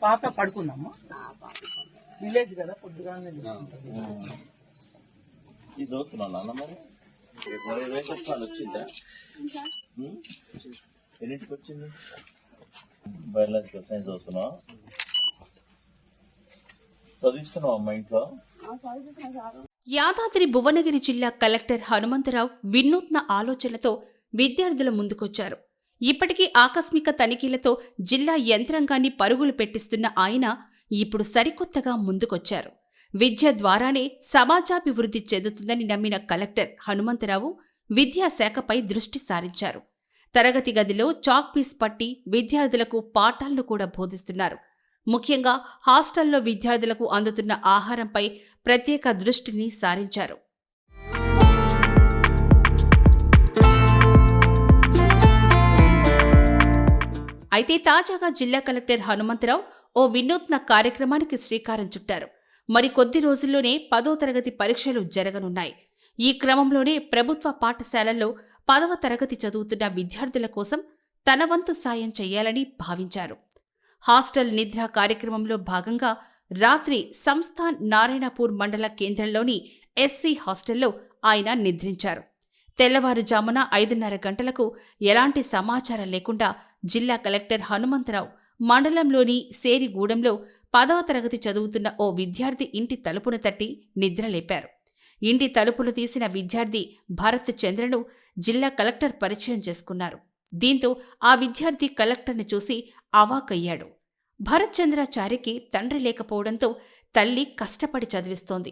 పాప పడుకుందమ్మా. విలేజ్ కదా పొద్దుగానే ఇది చదువుతున్నాను అన్న మరి వేసొస్తాను వచ్చిందా ఎన్నింటికి వచ్చింది బయాలజికల్ సైన్స్ చదువుతున్నావా చదివిస్తున్నావు అమ్మ ఇంట్లో. యాదాద్రి భువనగిరి జిల్లా కలెక్టర్ హనుమంతరావు వినూత్న ఆలోచనలతో విద్యార్థుల ముందుకొచ్చారు. ఇప్పటికీ ఆకస్మిక తనిఖీలతో జిల్లా యంత్రాంగాన్ని పరుగులు పెట్టిస్తున్న ఆయన ఇప్పుడు సరికొత్తగా ముందుకొచ్చారు. విద్య ద్వారానే సమాజాభివృద్ధి చెందుతుందని నమ్మిన కలెక్టర్ హనుమంతరావు విద్యాశాఖపై దృష్టి సారించారు. తరగతి గదిలో చాక్ పీస్ పట్టి విద్యార్థులకు పాఠాలను కూడా బోధిస్తున్నారు. ముఖ్యంగా హాస్టల్లో విద్యార్థులకు అందుతున్న ఆహారంపై ప్రత్యేక దృష్టిని సారించారు. అయితే తాజాగా జిల్లా కలెక్టర్ హనుమంతరావు ఓ వినూత్న కార్యక్రమానికి శ్రీకారం చుట్టారు. మరికొద్ది రోజుల్లోనే 10వ తరగతి పరీక్షలు జరగనున్నాయి. ఈ క్రమంలోనే ప్రభుత్వ పాఠశాలల్లో 10వ తరగతి చదువుతున్న విద్యార్థుల కోసం తన వంతు సాయం చెయ్యాలని భావించారు. హాస్టల్ నిద్ర కార్యక్రమంలో భాగంగా రాత్రి సంస్థాన్ నారాయణపూర్ మండల కేంద్రంలోని ఎస్సీ హాస్టల్లో ఆయన నిద్రించారు. తెల్లవారుజామున 5:30 గంటలకు ఎలాంటి సమాచారం లేకుండా జిల్లా కలెక్టర్ హనుమంతరావు మండలంలోని సేరిగూడెంలో 10వ తరగతి చదువుతున్న ఓ విద్యార్థి ఇంటి తలుపును తట్టి నిద్రలేపారు. ఇంటి తలుపులు తీసిన విద్యార్థి భరత్ చంద్రను జిల్లా కలెక్టర్ పరిచయం చేసుకున్నారు. దీంతో ఆ విద్యార్థి కలెక్టర్ని చూసి అవాక్కయ్యాడు. భరత్ చంద్రాచారికి తండ్రి లేకపోవడంతో తల్లి కష్టపడి చదివిస్తోంది.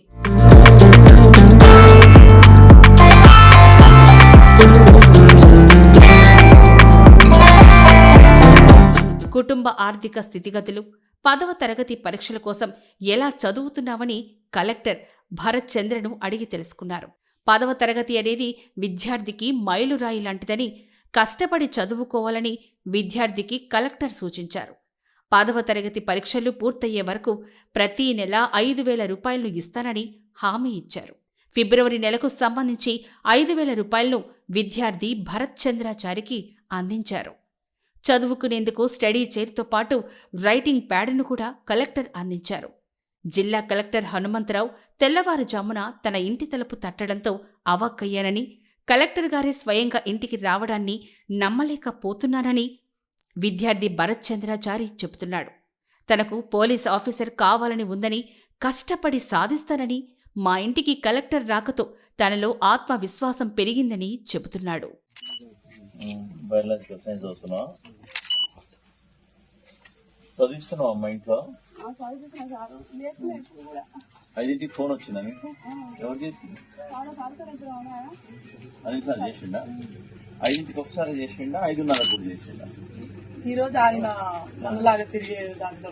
కుటుంబ ఆర్థిక స్థితిగతులు, 10వ తరగతి పరీక్షల కోసం ఎలా చదువుతున్నావని కలెక్టర్ భరత్ చంద్రను అడిగి తెలుసుకున్నారు. 10వ తరగతి అనేది విద్యార్థికి మైలురాయి లాంటిదని, కష్టపడి చదువుకోవాలని విద్యార్థికి కలెక్టర్ సూచించారు. 10వ తరగతి పరీక్షలు పూర్తయ్యే వరకు ప్రతి నెల 5,000 రూపాయలను ఇస్తానని హామీ ఇచ్చారు. ఫిబ్రవరి నెలకు సంబంధించి 5,000 రూపాయలను విద్యార్థి భరత్ చంద్రాచారికి అందించారు. చదువుకునేందుకు స్టడీ చైర్తో పాటు రైటింగ్ ప్యాడ్ను కూడా కలెక్టర్ అందించారు. జిల్లా కలెక్టర్ హనుమంతరావు తెల్లవారుజామున తన ఇంటి తలుపు తట్టడంతో అవాక్కయ్యానని, కలెక్టర్ గారే స్వయంగా ఇంటికి రావడాన్ని నమ్మలేకపోతున్నానని విద్యార్థి భరత్ చంద్రాచారి చెబుతున్నాడు. తనకు పోలీస్ ఆఫీసర్ కావాలని ఉందని, కష్టపడి సాధిస్తానని, మా ఇంటికి కలెక్టర్ రాకతో తనలో ఆత్మవిశ్వాసం పెరిగిందని చెబుతున్నాడు. చదివిస్తున్నావు అమ్మ ఇంట్లో. 5ంటికి ఫోన్ వచ్చిందా మీకు? ఎవరు చేసింది? అన్నిసార్లు చేసిండా? 5ంటికి ఒకసారి చేసిండా? 5:30 కూడా చేసిండా? ఈ రోజు ఆయన తిరిగే దాంట్లో